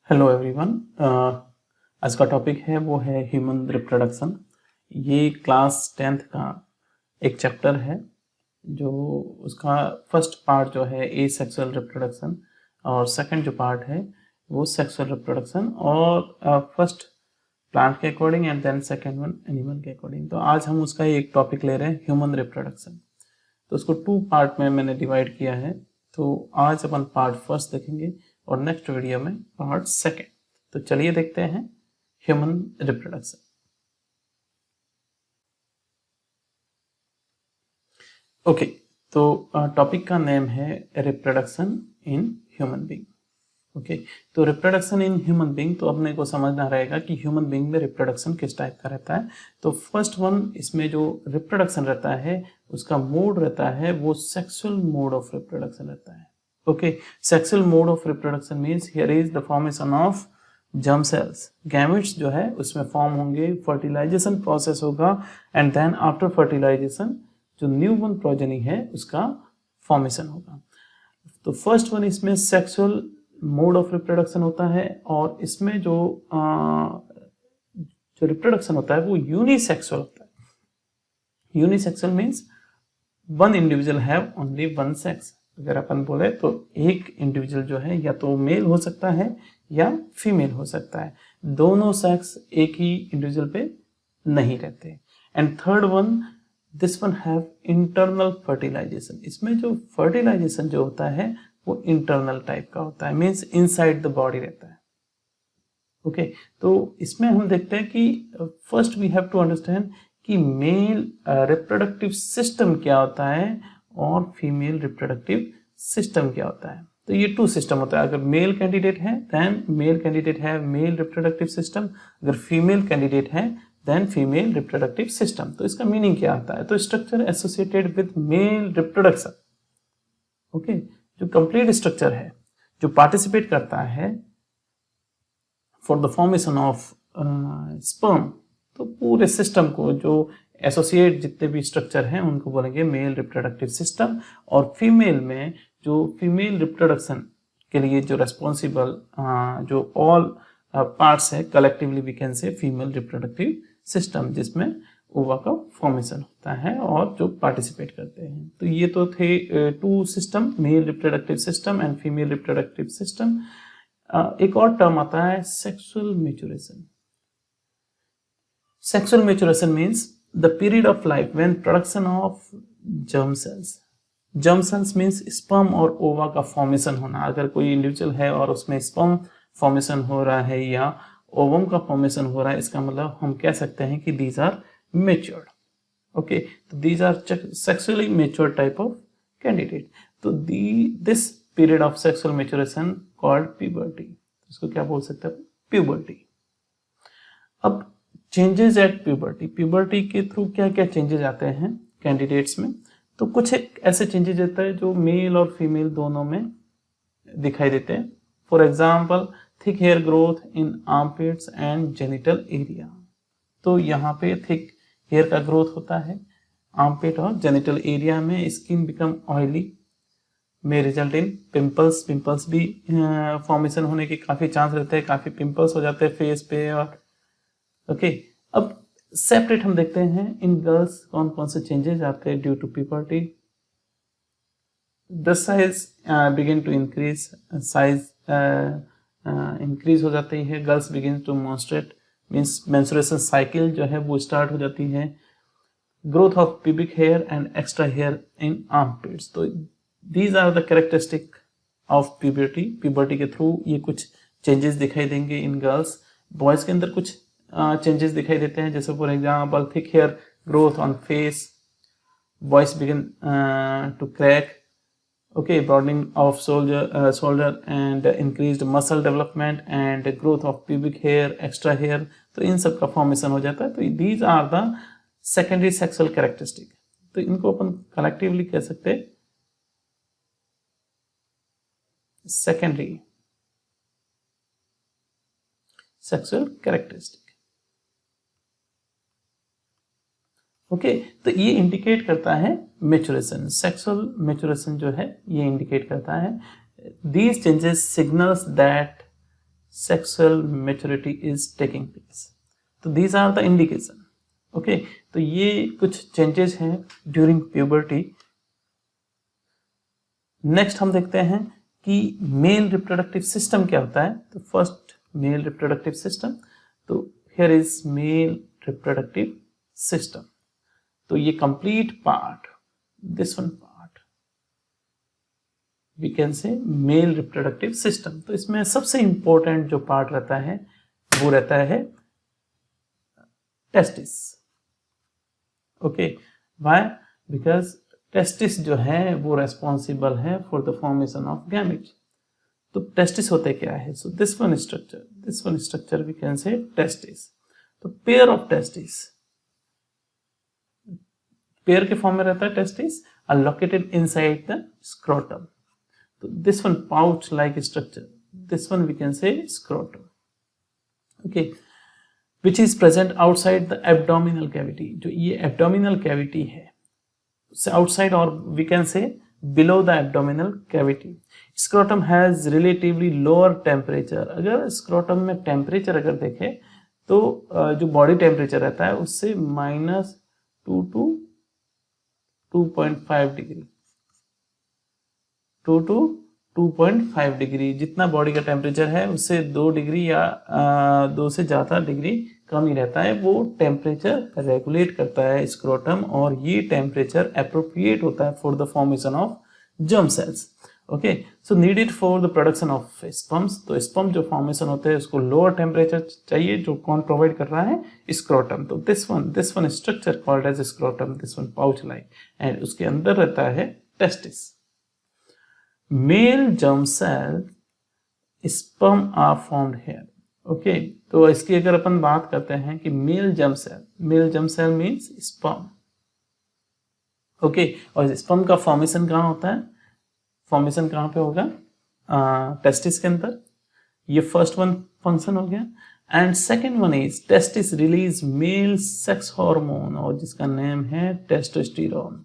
Hello everyone. आज का topic है वो है ह्यूमन रिप्रोडक्शन। ये क्लास 10th का एक चैप्टर है जो उसका फर्स्ट पार्ट जो है ए सेक्सुअल रिप्रोडक्शन और सेकंड जो पार्ट है वो सेक्सुअल रिप्रोडक्शन और फर्स्ट प्लांट के according and then second one animal के अकॉर्डिंग। तो आज हम उसका एक टॉपिक ले रहे हैं ह्यूमन रिप्रोडक्शन। तो उसको 2 पार्ट में मैंने डिवाइड किया है। तो आज अपन पार्ट फर्स्ट देखेंगे और नेक्स्ट वीडियो में पार्ट सेकेंड। तो चलिए देखते हैं ह्यूमन रिप्रोडक्शन। ओके, तो टॉपिक का नेम है reproduction in human being. Okay, तो रिप्रोडक्शन इन ह्यूमन बीइंग, तो अपने को समझना रहेगा कि ह्यूमन बीइंग में रिप्रोडक्शन किस टाइप का रहता है। तो फर्स्ट वन, इसमें जो रिप्रोडक्शन रहता है उसका मोड रहता है वो सेक्सुअल मोड ऑफ रिप्रोडक्शन रहता है। Okay, sexual mode of reproduction means here is the formation of germ cells, gametes जो है उसमें फॉर्म होंगे, फर्टिलाइजेशन प्रोसेस होगा एंड देन आफ्टर फर्टिलाइजेशन जो न्यू बॉर्न प्रोजेनी है उसका फॉर्मेशन होगा। तो फर्स्ट वन इसमें सेक्सुअल मोड ऑफ रिप्रोडक्शन होता है और इसमें जो रिप्रोडक्शन होता है वो यूनिसेक्सुअल होता है। Unisexual means one individual have only one sex. अगर अपन बोले तो एक इंडिविजुअल जो है या तो मेल हो सकता है या फीमेल हो सकता है, दोनों सेक्स एक ही इंडिविजुअल पे नहीं रहते। And third one, this one have internal fertilisation. इसमें जो फर्टिलाइजेशन जो होता है वो इंटरनल टाइप का होता है, मीन्स इनसाइड द बॉडी रहता है। ओके, तो इसमें हम देखते हैं कि first we have to understand कि मेल रिप्रोडक्टिव सिस्टम क्या होता है और फीमेल रिप्रोडक्टिव सिस्टम क्या होता है। तो ये 2 सिस्टम होता है। अगर मेल कैंडिडेट है देन मेल कैंडिडेट है मेल रिप्रोडक्टिव सिस्टम, अगर फीमेल कैंडिडेट है देन फीमेल रिप्रोडक्टिव सिस्टम। तो इसका मीनिंग क्या होता है? तो structure associated with male reproduction. Okay, जो कंप्लीट स्ट्रक्चर है जो पार्टिसिपेट करता है for the formation of sperm, तो पूरे सिस्टम को जो एसोसिएट जितने भी स्ट्रक्चर हैं उनको बोलेंगे मेल रिप्रोडक्टिव सिस्टम। और फीमेल में जो फीमेल रिप्रोडक्शन के लिए जो रेस्पॉन्सिबल जो ऑल पार्ट्स है collectively we can say female reproductive system, जिसमें ओवा का फॉर्मेशन होता है और जो पार्टिसिपेट करते हैं। तो ये तो थे 2 system, mail reproductive system and female reproductive system. एक और टर्म आता है sexual maturation. Sexual maturation means the period of life when production of germ cells. Germ cells means sperm और ओवा का फॉर्मेशन होना। अगर कोई इंडिविजुअल है और उसमें स्पर्म फॉर्मेशन हो रहा है या ओवम का फॉर्मेशन हो रहा है, इसका मतलब हम कह सकते हैं कि दीज आर मैच्योर्ड। ओके, तो these are sexually matured type of candidate. तो this period of sexual maturation called puberty. इसको क्या बोल सकते हैं? प्यूबर्टी। अब चेंजेस एट प्यूबर्टी, प्यूबर्टी के थ्रू क्या क्या चेंजेस आते हैं कैंडिडेट्स में? तो कुछ एक ऐसे चेंजेस होते हैं जो मेल और फीमेल दोनों में दिखाई देते हैं। For example, thick hair growth in armpits and genital area. तो यहाँ पे थिक हेयर का ग्रोथ होता है आर्मपिट और जेनिटल एरिया में। स्किन बिकम ऑयली में रिजल्ट इन पिंपल्स। पिंपल्स भी फॉर्मेशन होने के काफी चांस रहते हैं, काफी पिंपल्स हो जाते हैं फेस पे। और ओके, अब सेपरेट हम देखते हैं इन गर्ल्स कौन कौन से चेंजेस आते हैं due to puberty. Breast size begin to increase, size increase हो जाती है। Girls begin to menstruate means menstruation cycle जो है वो स्टार्ट हो जाती है। Growth of pubic hair and extra hair in armpits. तो these are the characteristic of puberty. Puberty के थ्रू ये कुछ चेंजेस दिखाई देंगे इन गर्ल्स। बॉयज के अंदर कुछ चेंजेस दिखाई देते हैं, जैसे for example thick hair growth on face, voice begin to crack, okay, broadening of shoulder and increased muscle development and growth of pubic hair, extra hair. तो इन सब का फॉर्मेशन हो जाता है। तो these are the secondary sexual characteristic. तो इनको अपन कलेक्टिवली कह सकते हैं सेकेंडरी सेक्सुअल कैरेक्टरिस्टिक। ओके, तो ये इंडिकेट करता है मैच्योरेशन। सेक्सुअल मैच्योरेशन जो है ये इंडिकेट करता है these changes signals that sexual maturity is taking place. तो these are the indication. Okay तो ये कुछ चेंजेस हैं ड्यूरिंग प्यूबर्टी. नेक्स्ट हम देखते हैं कि मेल रिप्रोडक्टिव सिस्टम क्या होता है. तो फर्स्ट मेल रिप्रोडक्टिव सिस्टम. तो here is male reproductive system. तो ये complete part, this one part we can say male reproductive system. तो इसमें सबसे इंपॉर्टेंट जो पार्ट रहता है वो रहता है testis. Okay why? Because testis जो है वो रेस्पॉन्सिबल है for the formation of gametes. तो टेस्टिस होते क्या है? So this one structure we can say testis. तो पेयर ऑफ टेस्टिस, पेयर के फॉर्म में रहता है testis, are located inside the scrotum. तो this one pouch like structure, this one we can say scrotum. Okay which is present outside the abdominal cavity. जो ये abdominal cavity है उससे outside और we can say below the abdominal cavity. Scrotum has relatively lower temperature. अगर scrotum में temperature अगर देखें तो जो body temperature रहता है उससे -2 to 2.5 डिग्री, 2 to 2.5 डिग्री, जितना बॉडी का टेम्परेचर है उससे 2 डिग्री या 2 से ज़्यादा डिग्री कम ही रहता है. वो टेम्परेचर रेगुलेट करता है स्क्रोटम और ये टेम्परेचर अप्रोप्रिएट होता है for the formation of germ cells. Okay so needed for the production of sperms. तो स्पर्म जो फॉर्मेशन होते हैं उसको लोअर टेम्परेचर चाहिए, जो कौन प्रोवाइड कर रहा है? स्क्रोटम. तो this one structure called as scrotum, this one pouch like, and उसके अंदर रहता है testis. Male germ cell sperm are formed here. Okay तो इसकी अगर अपन बात करते हैं कि male germ cell means sperm. Okay और स्पर्म का फॉर्मेशन कहाँ होता है? फॉर्मेशन कहाँ पे होगा? टेस्टिस के अंदर. ये फर्स्ट वन फंक्शन हो गया. And second one is testis release male sex hormone, और जिसका नेम है टेस्टोस्टेरोन.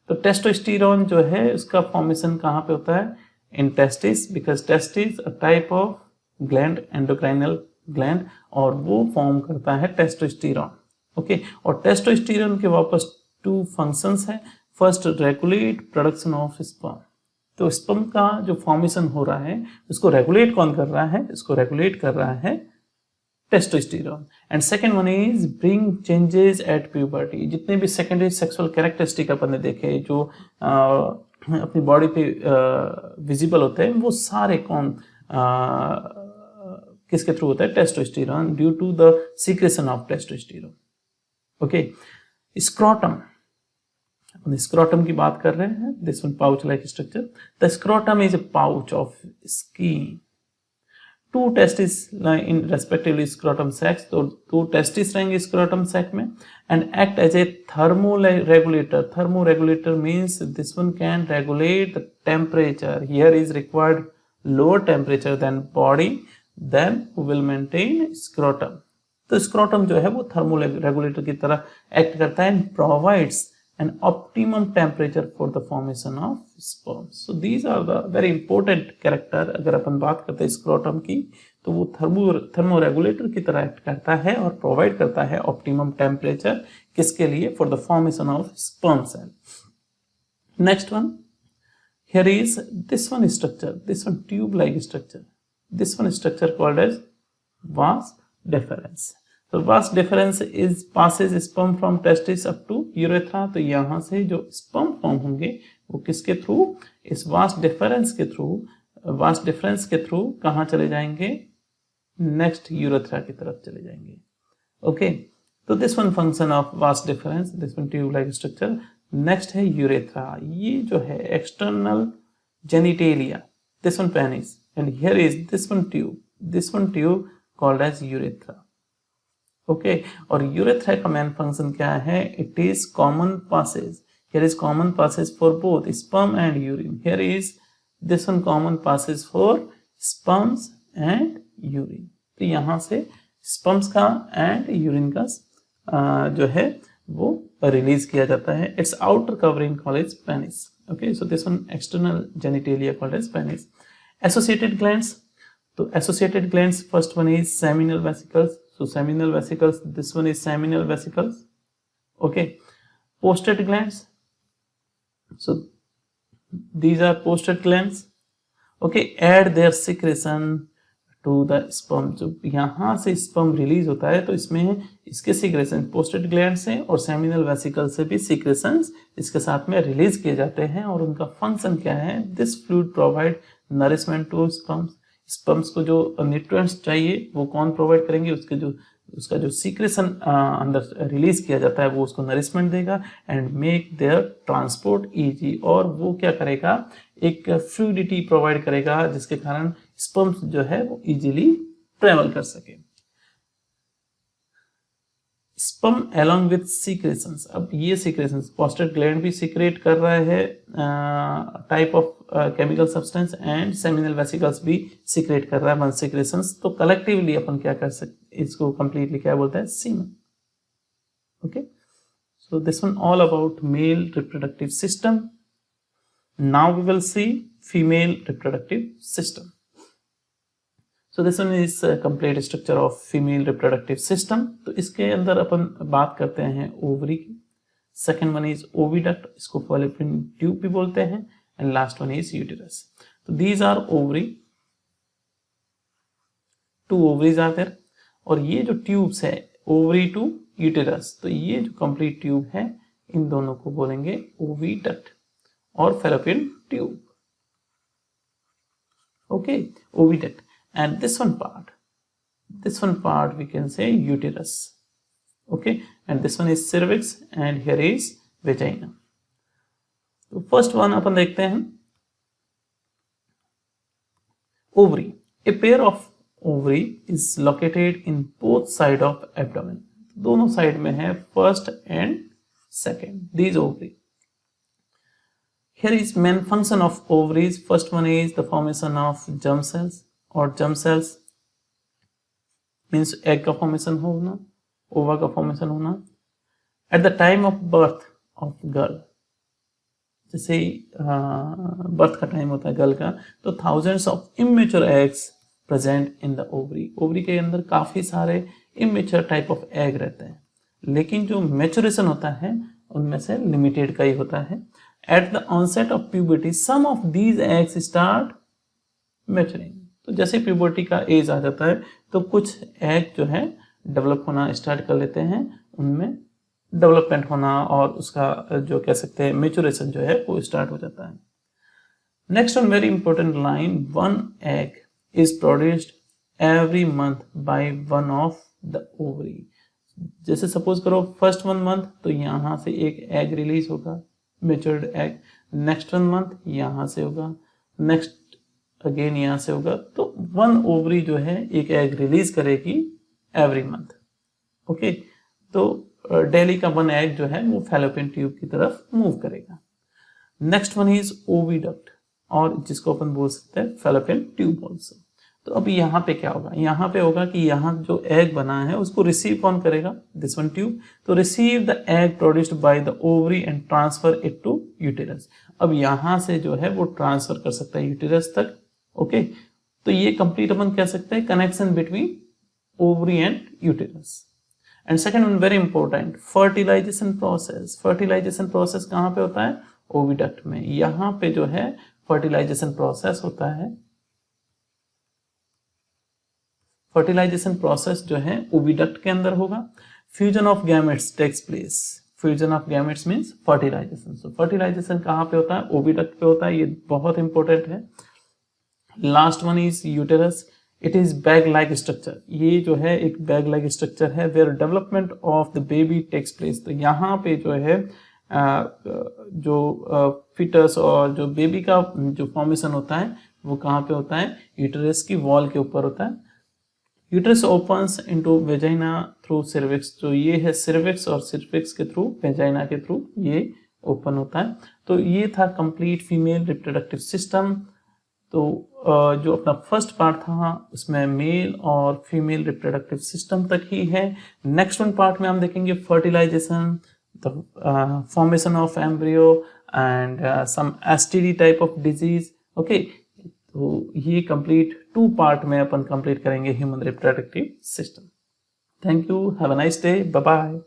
तो टेस्टोस्टेरोन जो है उसका फॉर्मेशन कहाँ पे होता है? In testis, because testis a type of gland, endocrinal gland, और वो फॉर्म करता है टेस्टोस्टेरोन. ओके और टेस्टोस्टेरोन के वापस 2 फंक्शंस है. First regulate production of sperm. तो स्पर्म का जो फॉर्मेशन हो रहा है उसको रेगुलेट कौन कर रहा है? इसको रेगुलेट कर रहा है testosterone. And second one is bring changes at puberty. जितने भी सेकेंडरी सेक्सुअल कैरेक्टरिस्टिक अपन ने देखे जो अपनी बॉडी पे विजिबल होते हैं, वो सारे कौन किसके थ्रू होता है? Testosterone, due to the secretion of testosterone. Okay scrotum, अपन स्क्रोटम की बात कर रहे हैं. This one pouch like structure. The scrotum is a pouch of skin. 2 testis in respectively scrotum sacs. तो 2 टेस्टिस रहेंगे स्क्रोटम सैक में and act as a thermoregulator. Thermoregulator means this one can regulate the temperature. Here is required lower temperature than body, then will maintain scrotum. तो scrotum जो है वो thermoregulator की तरह act करता है and provides an optimum temperature for the formation of sperm. So these are the very important character. अगर अपन बात करते हैं स्क्रोटम की तो वो थर्मोरेगुलेटर की तरह एक्ट करता है और प्रोवाइड करता है ऑप्टिमम टेम्परेचर किसके लिए? For the formation of sperm cell. Next one here is this one structure, this one tube like structure, this one structure called as vas deferens. तो vas deferens is passes sperm from testis up to urethra. तो यहाँ से जो sperm form होंगे वो किसके through? इस vas deferens के थ्रू कहाँ चले जाएंगे? नेक्स्ट यूरेथ्रा की तरफ चले जाएंगे. ओके तो this one function of vas deferens, this one tube like structure. Next है यूरेथ्रा. ये जो है external genitalia, this one penis, and here is this one tube called as urethra. Okay और यूरेथ्रा का मेन फंक्शन क्या है? It is common passage. Here is common passage for both sperm and urine. Here is this one common passage for sperms and urine. तो यहाँ से sperms का and urine का जो है वो रिलीज किया जाता है. It's outer covering called as penis. Okay so this one external genitalia called as penis. Associated glands. तो associated glands, first one is seminal vesicles. So seminal vesicles, this one is seminal vesicles. Okay, prostate glands. So these are prostate glands. Okay, add their secretion to the sperm. जब यहाँ से sperm release होता है तो इसमें इसके secretion prostate gland से और सेमिनल वेसिकल से भी सीक्रेशंस इसके साथ में रिलीज किए जाते हैं. और उनका फंक्शन क्या है? This fluid provide nourishment to sperms. Sperms को जो न्यूट्रिएंट्स चाहिए वो कौन प्रोवाइड करेंगे? उसका जो सीक्रेशन अंदर रिलीज किया जाता है वो उसको नरिशमेंट देगा and make their transport easy. और वो क्या करेगा? एक फ्लूइडिटी प्रोवाइड करेगा जिसके कारण स्पर्म्स जो है वो इजीली ट्रेवल कर सके. Sperm along with secretions. अब ये सीक्रेशंस प्रोस्टेट ग्लैंड भी सीक्रेट कर रहा है type of chemical substance and seminal vesicles भी सीक्रेट कर रहा है वन सीक्रेशंस. तो कलेक्टिवली अपन क्या कर सकते, इसको कंप्लीटली क्या बोलते हैं? Semen. Okay, so this one all about male reproductive system. Now we will see female reproductive system. So this one is complete structure of female reproductive system. तो इसके अंदर अपन बात करते हैं ओवरी की. सेकेंड वन इज ओविडक्ट, इसको fallopian tube भी बोलते हैं. And last one is uterus. तो these are ovary, two ovaries are there. और ये जो ट्यूब्स है ओवरी टू यूटेरस, तो ये जो कंप्लीट ट्यूब है इन दोनों को बोलेंगे ओविडक्ट और Fallopian tube. Okay, oviduct. And this one part we can say uterus. Okay, and this one is cervix and here is vagina. तो first one अपन देखते हैं ovary. A pair of ovary is located in both side of abdomen. दोनों side में है first and second. These ovary. Here is main function of ovaries. First one is the formation of germ cells. और germ cells means egg का formation होना, ओवा का formation होना. At the time of birth of girl, जैसे birth का time होता है गर्ल का, तो thousands of immature eggs present in the ovary. Ovary के अंदर काफी सारे इमेच्योर टाइप ऑफ एग रहते हैं, लेकिन जो मैच्योरेशन होता है उनमें से लिमिटेड का ही होता है. At the onset of puberty some of these eggs start maturing. तो जैसे प्यूबर्टी का एज आ जाता है तो कुछ एग जो है डेवलप होना स्टार्ट कर लेते हैं, उनमें डेवलपमेंट होना और उसका जो कह सकते हैं मैच्योरेशन जो है वो स्टार्ट हो जाता है. Next one very important line, one egg is produced every month by one of the ovary. जैसे सपोज करो फर्स्ट 1 मंथ तो यहाँ से एक एग रिलीज होगा, मैच्योर्ड एग. नेक्स्ट 1 मंथ यहाँ से होगा, नेक्स्ट अगेन यहाँ से होगा. तो वन ओवरी जो है एक एग रिलीज करेगी एवरी मंथ. ओके, तो डेली का वन एग जो है वो फैलोपियन ट्यूब की तरफ मूव करेगा. नेक्स्ट वन इज ओविडक्ट और जिसको अपन बोल सकते हैं फैलोपियन ट्यूब ऑल्सो. तो अभी यहाँ पे क्या होगा? यहाँ पे होगा कि यहाँ जो एग बना है उसको रिसीव कौन करेगा? This one tube. तो receive the egg produced by the ovary and transfer it to uterus. अब यहाँ से जो है वो ट्रांसफर कर सकता है यूटेरस तक. ओके, तो ये कंप्लीट अपन कह सकते हैं connection between ovary and uterus. And second one very important, fertilization process. Fertilization process कहाँ पे होता है? ओविडक्ट में. यहाँ पे जो है फर्टिलाइजेशन प्रोसेस होता है. फर्टिलाइजेशन प्रोसेस जो है ओविडक्ट के अंदर होगा. Fusion of gametes takes place. Fusion of gametes means fertilization. So fertilization कहाँ पे होता है? ओविडक्ट पे होता है. ये बहुत इंपॉर्टेंट है. Last one is uterus. It is bag like structure. ये जो है एक बैग लाइक स्ट्रक्चर है where development of the baby takes place. तो यहाँ पे जो है जो फिटस और जो बेबी का जो फॉर्मेशन होता है वो कहाँ पे होता है? यूटेरस की वॉल के ऊपर होता है. Uterus opens into vagina through cervix. जो ये है सर्विक्स और सर्विक्स के थ्रू वेजाइना के थ्रू ये ओपन होता है. तो ये था कंप्लीट फीमेल रिप्रोडक्टिव सिस्टम. तो जो अपना फर्स्ट पार्ट था उसमें मेल और फीमेल रिप्रोडक्टिव सिस्टम तक ही है. नेक्स्ट वन पार्ट में हम देखेंगे fertilization, the formation of embryo and some STD type of disease. Okay, तो ये कंप्लीट 2 पार्ट में अपन कंप्लीट करेंगे human reproductive system. Thank you, have a nice day, bye bye.